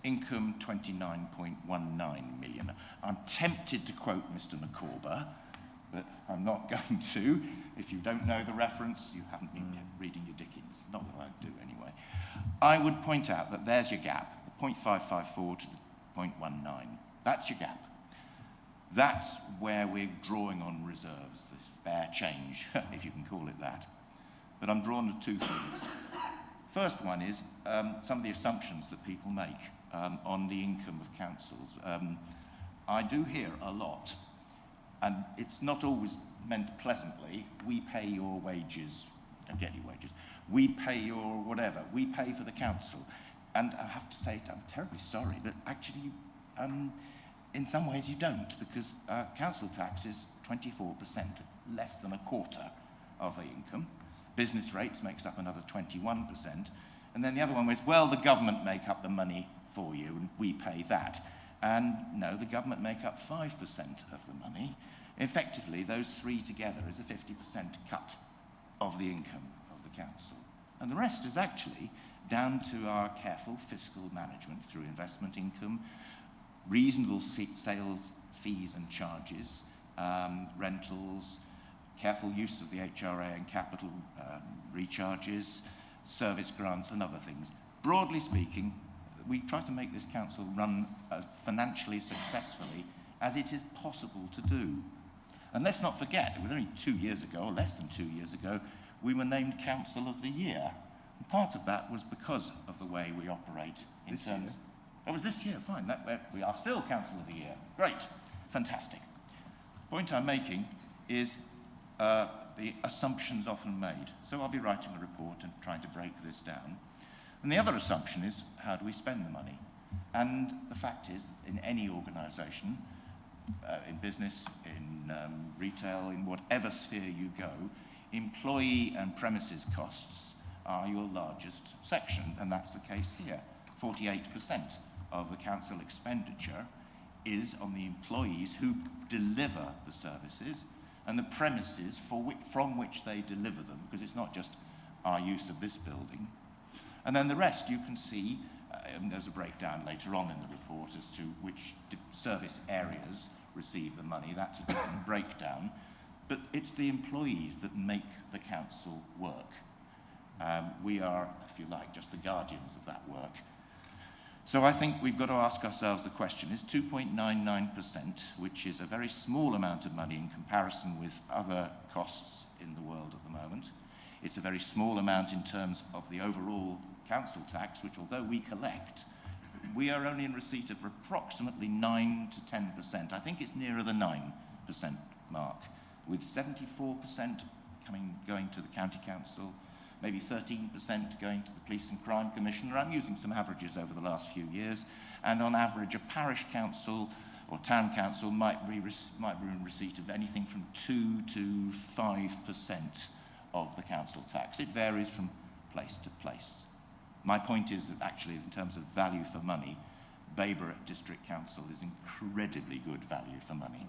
income 29.19 million. I'm tempted to quote Mr. McCorber, but I'm not going to. If you don't know the reference, you haven't been reading your Dickens. Not that I do anyway. I would point out that there's your gap, the 0.554 to the 0.19. That's your gap. That's where we're drawing on reserves, this spare change, if you can call it that. But I'm drawn to two things. First one is some of the assumptions that people make on the income of councils. I do hear a lot, and it's not always meant pleasantly. We pay your wages, don't get any wages. We pay your whatever. We pay for the council. And I have to say, I'm terribly sorry, but actually, in some ways you don't, because council tax is 24%, less than a quarter of the income. Business rates makes up another 21%. And then the other one was, well, the government make up the money for you and we pay that. And no, the government make up 5% of the money. Effectively, those three together is a 50% cut of the income of the council. And the rest is actually down to our careful fiscal management through investment income, reasonable sales fees and charges, rentals, careful use of the HRA and capital recharges, service grants and other things. Broadly speaking, we try to make this council run as financially successfully as it is possible to do. And let's not forget, it was only 2 years ago, or less than 2 years ago, we were named Council of the Year. And part of that was because of the way we operate in terms... It was this year, fine. We are still Council of the Year. Great. Fantastic. The point I'm making is the assumptions often made. So I'll be writing a report and trying to break this down. And the other assumption is, how do we spend the money? And the fact is, in any organisation, in business, in retail, in whatever sphere you go, employee and premises costs are your largest section, and that's the case here. 48% of the council expenditure is on the employees who deliver the services and the premises from which they deliver them, because it's not just our use of this building. And then the rest you can see, there's a breakdown later on in the report as to which service areas receive the money. That's a different breakdown. But it's the employees that make the council work. We are, if you like, just the guardians of that work. So I think we've got to ask ourselves the question, is 2.99%, which is a very small amount of money in comparison with other costs in the world at the moment, it's a very small amount in terms of the overall council tax, which although we collect, we are only in receipt of approximately 9 to 10%. I think it's nearer the 9% mark, with 74% going to the county council, maybe 13% going to the Police and Crime Commissioner. I'm using some averages over the last few years, and on average a parish council or town council might be in receipt of anything from 2 to 5% of the council tax. It varies from place to place. My point is that actually, in terms of value for money, Babergh District Council is incredibly good value for money.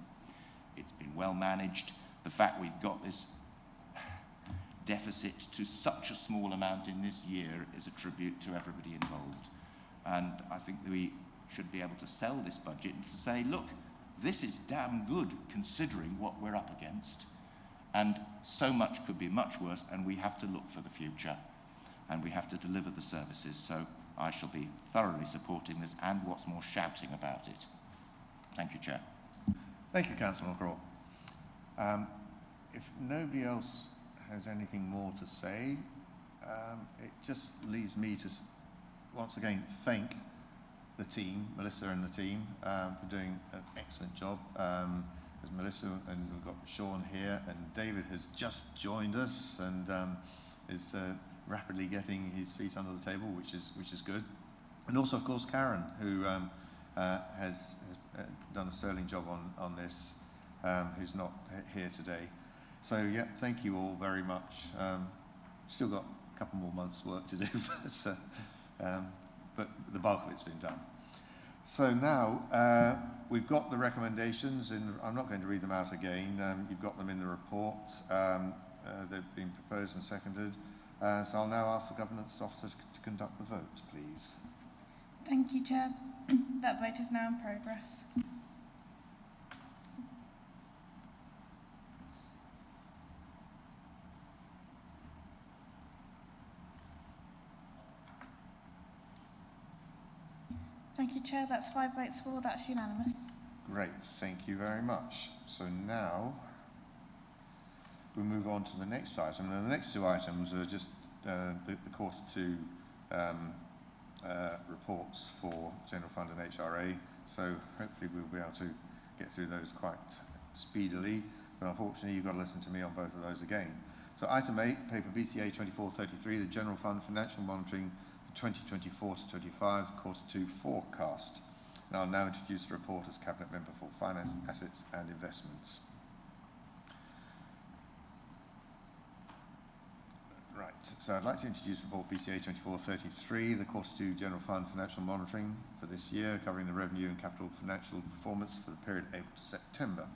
It's been well managed. The fact we've got this deficit to such a small amount in this year is a tribute to everybody involved. And I think we should be able to sell this budget and to say, look, this is damn good considering what we're up against. And so much could be much worse, and we have to look for the future. And we have to deliver the services, so I shall be thoroughly supporting this and what's more, shouting about it. Thank you, Chair. Thank you, Councillor McGraw. If nobody else has anything more to say, it just leaves me to once again thank the team, Melissa and the team, for doing an excellent job. There's Melissa, and we've got Sean here, and David has just joined us and is rapidly getting his feet under the table, which is good. And also, of course, Karen, who has done a sterling job on this, who's not here today. So, yeah, thank you all very much. Still got a couple more months' work to do, but the bulk of it's been done. So now we've got the recommendations, and I'm not going to read them out again. You've got them in the report. They've been proposed and seconded. So I'll now ask the governance officer to conduct the vote, please. Thank you, Chair. That vote is now in progress. Thank you, Chair. That's 5 votes for. That's unanimous. Great, thank you very much. So now we move on to the next item. And the next two items are just the quarter two reports for General Fund and HRA. So hopefully we'll be able to get through those quite speedily. But unfortunately, you've got to listen to me on both of those again. So item 8, paper BCA 2433, the General Fund Financial Monitoring 2024 to 25 quarter two forecast. And I'll now introduce the report as Cabinet Member for Finance, Assets and Investments. Right, so I'd like to introduce report BCA 2433, the quarter two General Fund Financial Monitoring for this year, covering the revenue and capital financial performance for the period April to September.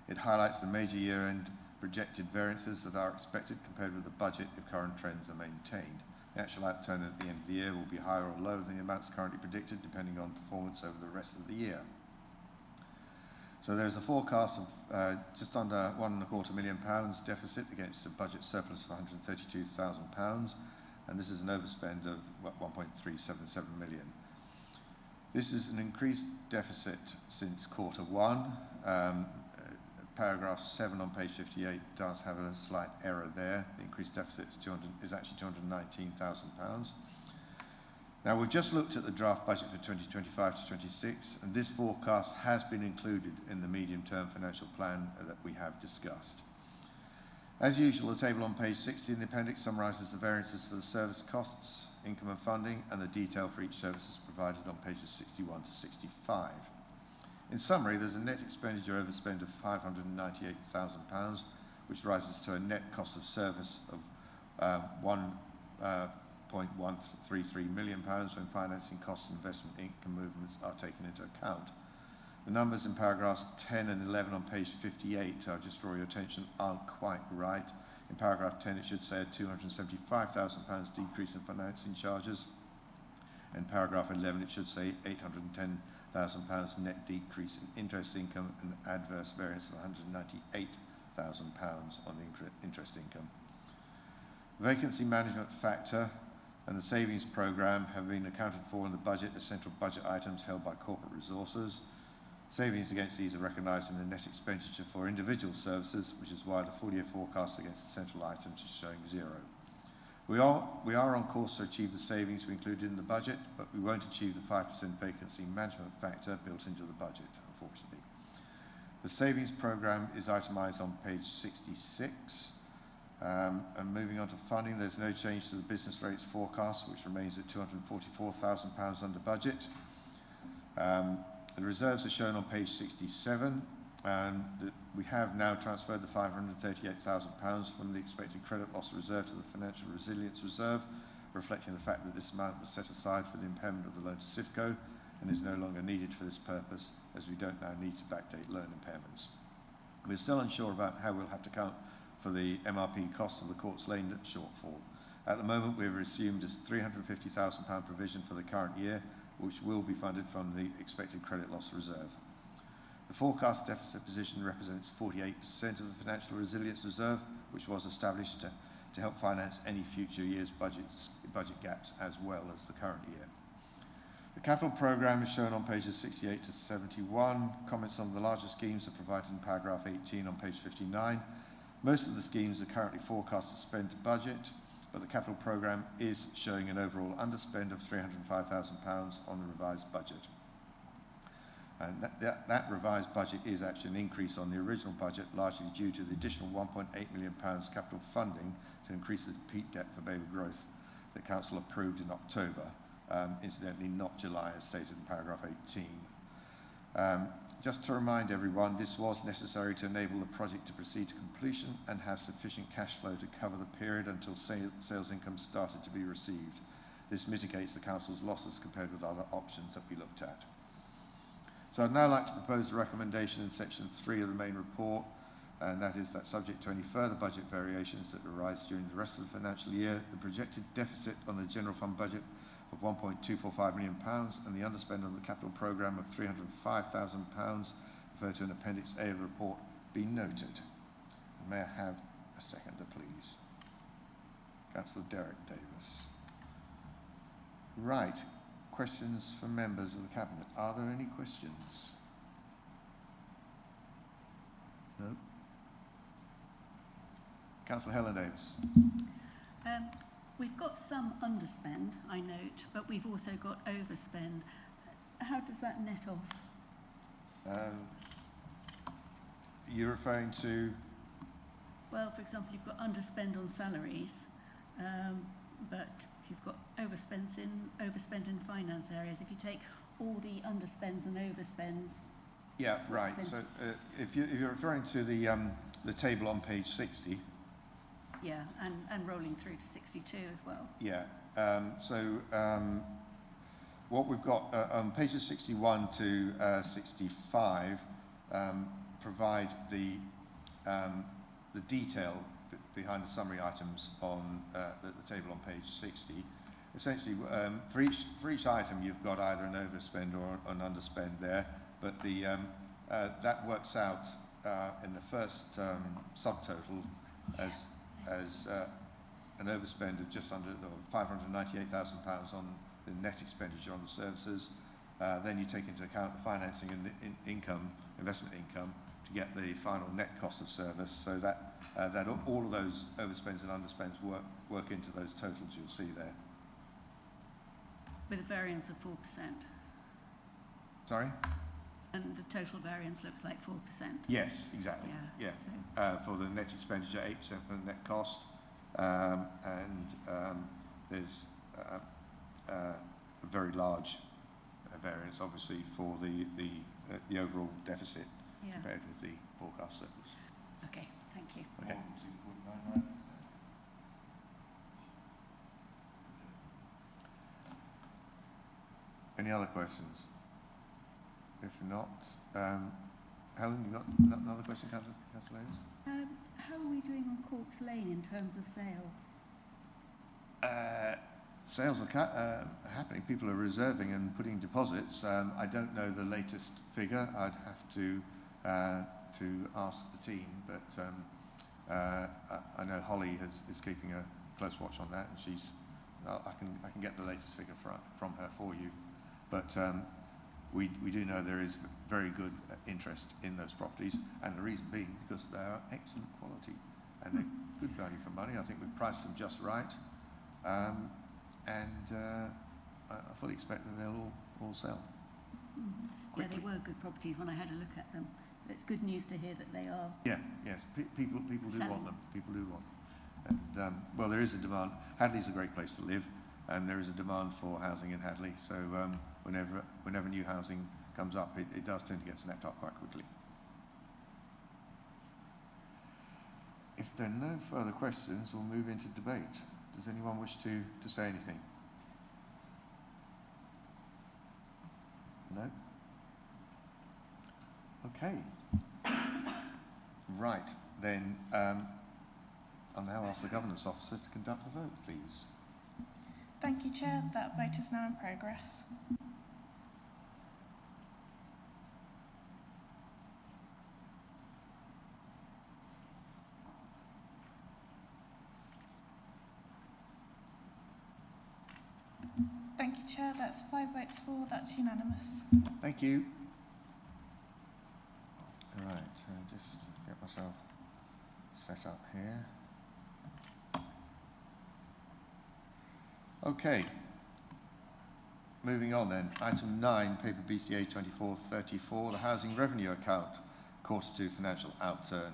It highlights the major year-end projected variances that are expected compared with the budget if current trends are maintained. The actual outturn at the end of the year will be higher or lower than the amounts currently predicted, depending on performance over the rest of the year. So there's a forecast of just under £1.25 million deficit against a budget surplus of £132,000, and this is an overspend of 1.377 million. This is an increased deficit since quarter one. Paragraph 7 on page 58 does have a slight error there. The increased deficit is actually £219,000. Now, we've just looked at the draft budget for 2025 to 26, and this forecast has been included in the medium-term financial plan that we have discussed. As usual, the table on page 60 in the appendix summarises the variances for the service costs, income and funding, and the detail for each service is provided on pages 61 to 65. In summary, there's a net expenditure overspend of £598,000, which rises to a net cost of service of £1.133 million when financing costs and investment income movements are taken into account. The numbers in paragraphs 10 and 11 on page 58, I'll just draw your attention, aren't quite right. In paragraph 10, it should say a £275,000 decrease in financing charges. In paragraph 11, it should say £810,000 net decrease in interest income and adverse variance of £198,000 on interest income. Vacancy management factor and the savings programme have been accounted for in the budget as central budget items held by corporate resources. Savings against these are recognised in the net expenditure for individual services, which is why the full-year forecast against the central items is showing zero. We are on course to achieve the savings we included in the budget, but we won't achieve the 5% vacancy management factor built into the budget, unfortunately. The savings programme is itemised on page 66. And moving on to funding, there's no change to the business rates forecast, which remains at £244,000 under budget. The reserves are shown on page 67, and we have now transferred the £538,000 from the expected credit loss reserve to the financial resilience reserve, reflecting the fact that this amount was set aside for the impairment of the loan to Suffolk and is no longer needed for this purpose, as we don't now need to backdate loan impairments. We're still unsure about how we'll have to count for the MRP cost of the Courts Lane shortfall. At the moment, we've assumed a £350,000 provision for the current year, which will be funded from the expected credit loss reserve. The forecast deficit position represents 48% of the financial resilience reserve, which was established to help finance any future year's budget gaps as well as the current year. The capital programme is shown on pages 68 to 71. Comments on the larger schemes are provided in paragraph 18 on page 59. Most of the schemes are currently forecast to spend to budget, but the capital programme is showing an overall underspend of £305,000 on the revised budget. And that revised budget is actually an increase on the original budget, largely due to the additional £1.8 million capital funding to increase the peak debt for Babergh growth that Council approved in October, incidentally not July as stated in paragraph 18. Just to remind everyone, this was necessary to enable the project to proceed to completion and have sufficient cash flow to cover the period until sales income started to be received. This mitigates the Council's losses compared with other options that we looked at. So I'd now like to propose a recommendation in section 3 of the main report, and that is that subject to any further budget variations that arise during the rest of the financial year, the projected deficit on the general fund budget of £1.245 million and the underspend on the capital programme of £305,000, referred to in Appendix A of the report, be noted. May I have a seconder, please? Councillor Derek Davis. Right. Questions from members of the Cabinet. Are there any questions? No? Councillor Helen Davis. We've got some underspend, I note, but we've also got overspend. How does that net off? You're referring to? Well, for example, you've got underspend on salaries, but you've got overspend in finance areas. If you take all the underspends and overspends. Yeah, right. So if you're referring to the table on page 60. Yeah, and rolling through to 62 as well. Yeah. What we've got on pages 61 to 65 provide the detail behind the summary items on the table on page 60. Essentially, for each item, you've got either an overspend or an underspend there, but that works out in the first subtotal as an overspend of just under £598,000 on the net expenditure on the services. Then you take into account the financing and investment income to get the final net cost of service, so that all of those overspends and underspends work into those totals you'll see there. With a variance of 4%. Sorry? And the total variance looks like 4%. Yes, exactly. Yeah. Yeah. For the net expenditure, 8% for the net cost, there's a very large variance, obviously, for the overall deficit compared with the forecast surplus. Okay, thank you. Okay. 2.99%. Any other questions? If not, Helen, you got another question, Councillor Davis? How are we doing on Corks Lane in terms of sales? Sales are happening. People are reserving and putting deposits. I don't know the latest figure. I'd have to ask the team, but I know Holly is keeping a close watch on that, and I can get the latest figure from her for you. But we do know there is very good interest in those properties, and the reason being because they are excellent quality and they're good value for money. I think we've priced them just right, and I fully expect that they'll all sell quickly. Yeah, they were good properties when I had a look at them. So it's good news to hear that they are. Yeah, yes, people do selling. want them. People do want them. And well, there is a demand. Hadley's a great place to live, and there is a demand for housing in Hadley. So whenever new housing comes up, it does tend to get snapped up quite quickly. If there are no further questions, we'll move into debate. Does anyone wish to say anything? No? Okay. Right, then I'll now ask the Governance Officer to conduct the vote, please. Thank you, Chair. That vote is now in progress. Thank you, Chair. That's 5 votes for. That's unanimous. Thank you. All right, just get myself set up here. Okay. Moving on then. Item 9, paper BCA 2434, the Housing Revenue Account, Q2 financial outturn.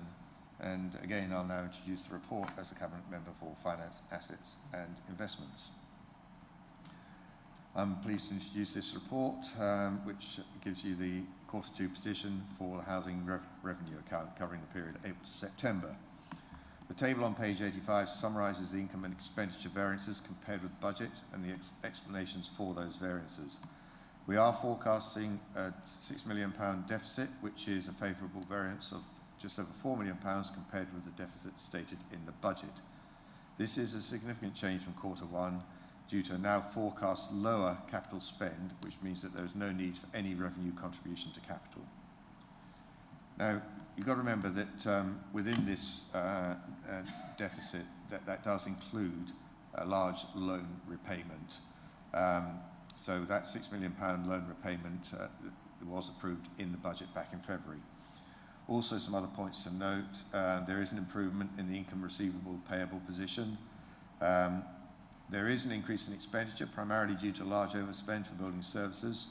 And again, I'll now introduce the report as the Cabinet Member for Finance, Assets and Investments. I'm pleased to introduce this report, which gives you the Q2 position for the Housing Revenue Account covering the period April to September. The table on page 85 summarises the income and expenditure variances compared with budget and the explanations for those variances. We are forecasting a £6 million deficit, which is a favourable variance of just over £4 million compared with the deficit stated in the budget. This is a significant change from Q1 due to a now forecast lower capital spend, which means that there is no need for any revenue contribution to capital. Now, you've got to remember that within this deficit, that does include a large loan repayment. So that £6 million loan repayment was approved in the budget back in February. Also, some other points to note, there is an improvement in the income receivable payable position. There is an increase in expenditure, primarily due to large overspend for building services,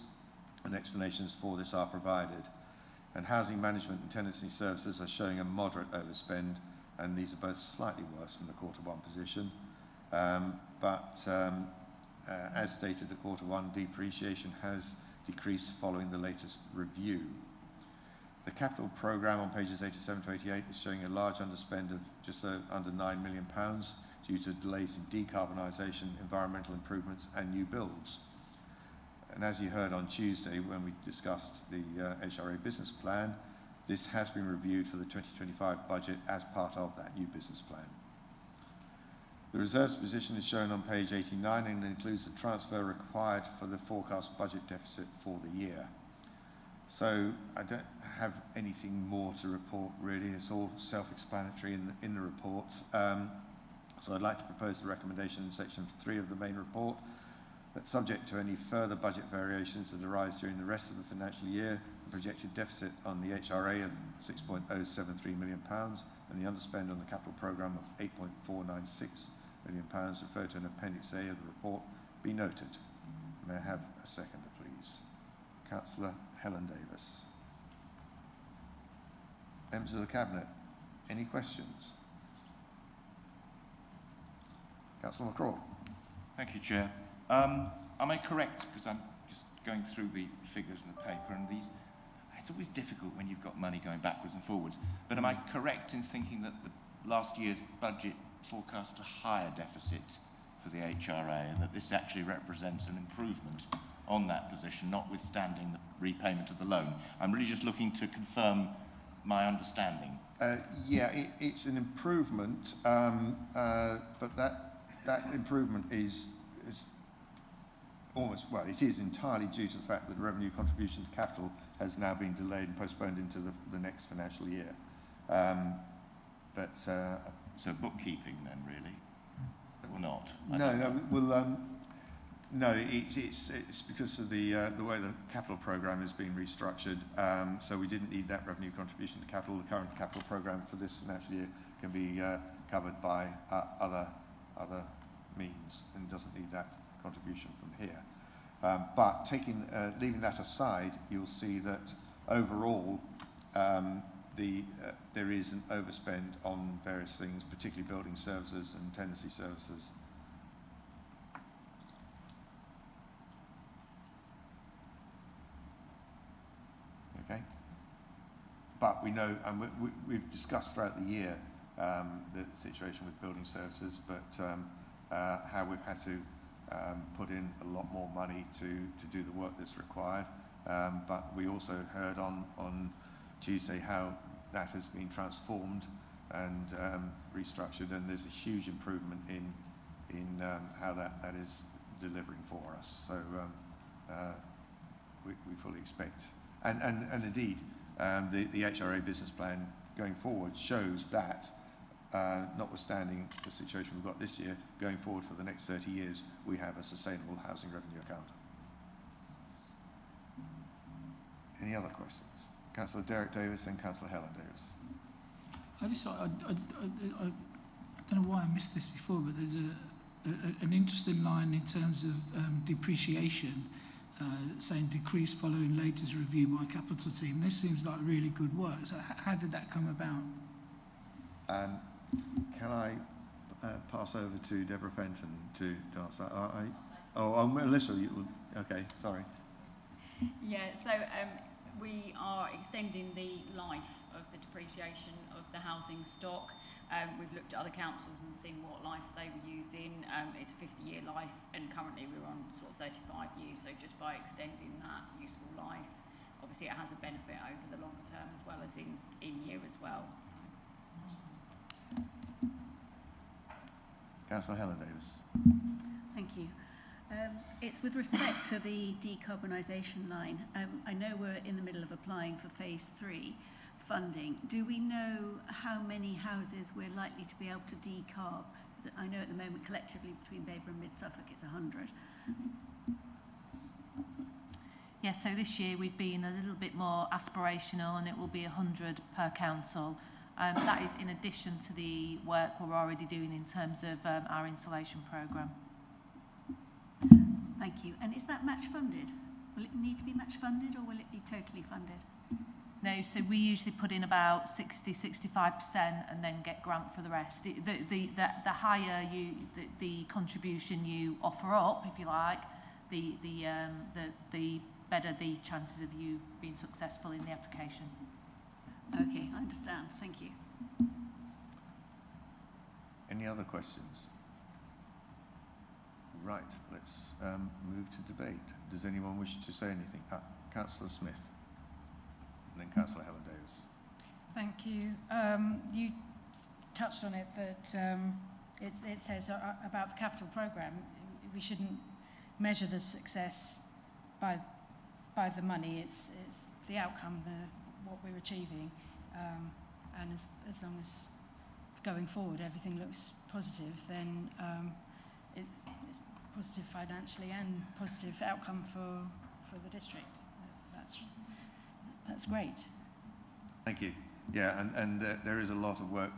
and explanations for this are provided. And housing management and tenancy services are showing a moderate overspend, and these are both slightly worse than the Q1 position. As stated, the Q1 depreciation has decreased following the latest review. The capital programme on pages 87 to 88 is showing a large underspend of just under £9 million due to delays in decarbonisation, environmental improvements and new builds. And as you heard on Tuesday when we discussed the HRA business plan, this has been reviewed for the 2025 budget as part of that new business plan. The reserves position is shown on page 89 and includes the transfer required for the forecast budget deficit for the year. So I don't have anything more to report really. It's all self-explanatory in the report. So I'd like to propose the recommendation in section 3 of the main report that, subject to any further budget variations that arise during the rest of the financial year, the projected deficit on the HRA of £6.073 million and the underspend on the capital programme of £8.496 million referred to in Appendix A of the report be noted. May I have a seconder, please? Councillor Helen Davis. Members of the Cabinet, any questions? Councillor McCraw. Thank you, Chair. Am I correct, because I'm just going through the figures in the paper, and these, it's always difficult when you've got money going backwards and forwards, but am I correct in thinking that the last year's budget forecast a higher deficit for the HRA, and that this actually represents an improvement on that position, notwithstanding the repayment of the loan? I'm really just looking to confirm my understanding. Yeah, it's an improvement, but that improvement is almost, well, it is entirely due to the fact that the revenue contribution to capital has now been delayed and postponed into the next financial year. So bookkeeping then, really, or not? It's because of the way the capital programme is being restructured. So we didn't need that revenue contribution to capital. The current capital programme for this financial year can be covered by other means and doesn't need that contribution from here. But leaving that aside, you'll see that overall there is an overspend on various things, particularly building services and tenancy services. Okay, but we know, and we've discussed throughout the year the situation with building services, but how we've had to put in a lot more money to do the work that's required. But we also heard on Tuesday how that has been transformed and restructured, and there's a huge improvement in how that is delivering for us. So we fully expect, and indeed the HRA business plan going forward shows that notwithstanding the situation we've got this year, going forward for the next 30 years, we have a sustainable housing revenue account. Any other questions? Councillor Derek Davis, then Councillor Helen Davis. I don't know why I missed this before, but there's an interesting line in terms of depreciation, saying decrease following latest review by capital team. This seems like really good work. So how did that come about? Can I pass over to Deborah Fenton to answer that? Melissa, okay, sorry. Yeah, so we are extending the life of the depreciation of the housing stock. We've looked at other councils and seen what life they were using. It's a 50-year life, and currently we're on sort of 35 years. So just by extending that useful life, obviously it has a benefit over the longer term as well as in year as well. Councillor Helen Davis. Thank you. It's with respect to the decarbonisation line. I know we're in the middle of applying for phase 3 funding. Do we know how many houses we're likely to be able to decarb? Because I know at the moment collectively between Babergh and Mid Suffolk it's 100. Yes, so this year we've been a little bit more aspirational, and it will be 100 per council. That is in addition to the work we're already doing in terms of our insulation programme. Thank you. And is that match funded? Will it need to be match funded, or will it be totally funded? No, so we usually put in about 60-65% and then get grant for the rest. The higher the contribution you offer up, if you like, the better the chances of you being successful in the application. Okay, I understand. Thank you. Any other questions? Right, let's move to debate. Does anyone wish to say anything? Councillor Smith, and then Councillor Helen Davis. Thank you. You touched on it, that it says about the capital programme, we shouldn't measure the success by the money. It's the outcome, what we're achieving, and as long as going forward everything looks positive, then it's positive financially and positive outcome for the district. That's great. Thank you. Yeah, and there is a lot of work,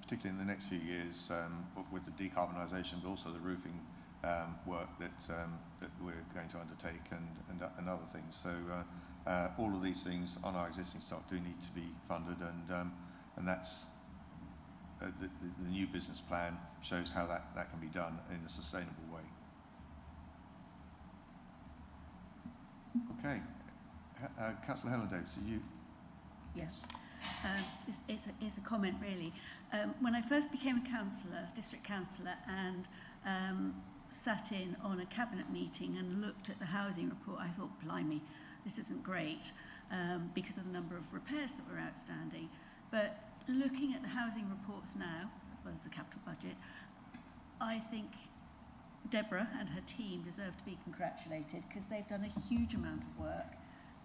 particularly in the next few years, with the decarbonisation, but also the roofing work that we're going to undertake, and other things. So all of these things on our existing stock do need to be funded, and that's the new business plan shows how that can be done in a sustainable way. Okay, Councillor Helen Davis, are you? Yes. It's a comment really. When I first became a councillor, district councillor, and sat in on a cabinet meeting and looked at the housing report, I thought, blimey, this isn't great because of the number of repairs that were outstanding. But looking at the housing reports now, as well as the capital budget, I think Deborah and her team deserve to be congratulated because they've done a huge amount of work,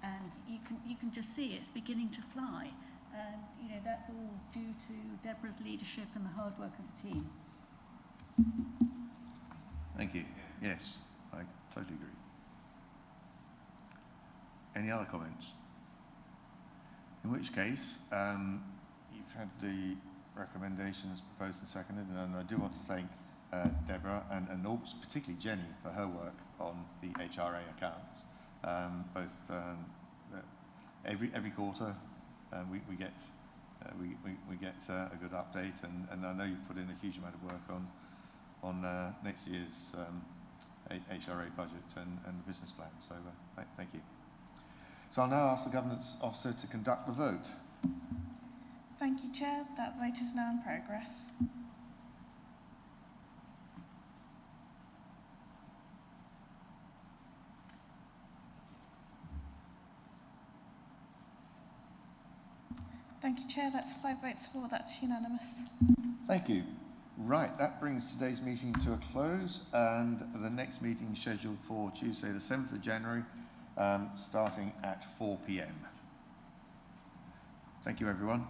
and you can just see it's beginning to fly. And you know, that's all due to Deborah's leadership and the hard work of the team. Thank you. Yes, I totally agree. Any other comments? In which case, you've had the recommendations proposed and seconded, and I do want to thank Deborah and also particularly Jenny for her work on the HRA accounts. Every quarter we get a good update, and I know you've put in a huge amount of work on next year's HRA budget and the business plan. So thank you. So I'll now ask the Governance Officer to conduct the vote. Thank you, Chair. That vote is now in progress. Thank you, Chair. That's 5 votes for. That's unanimous. Thank you. Right, that brings today's meeting to a close, and the next meeting is scheduled for Tuesday the 7th of January, starting at 4 p.m. Thank you, everyone.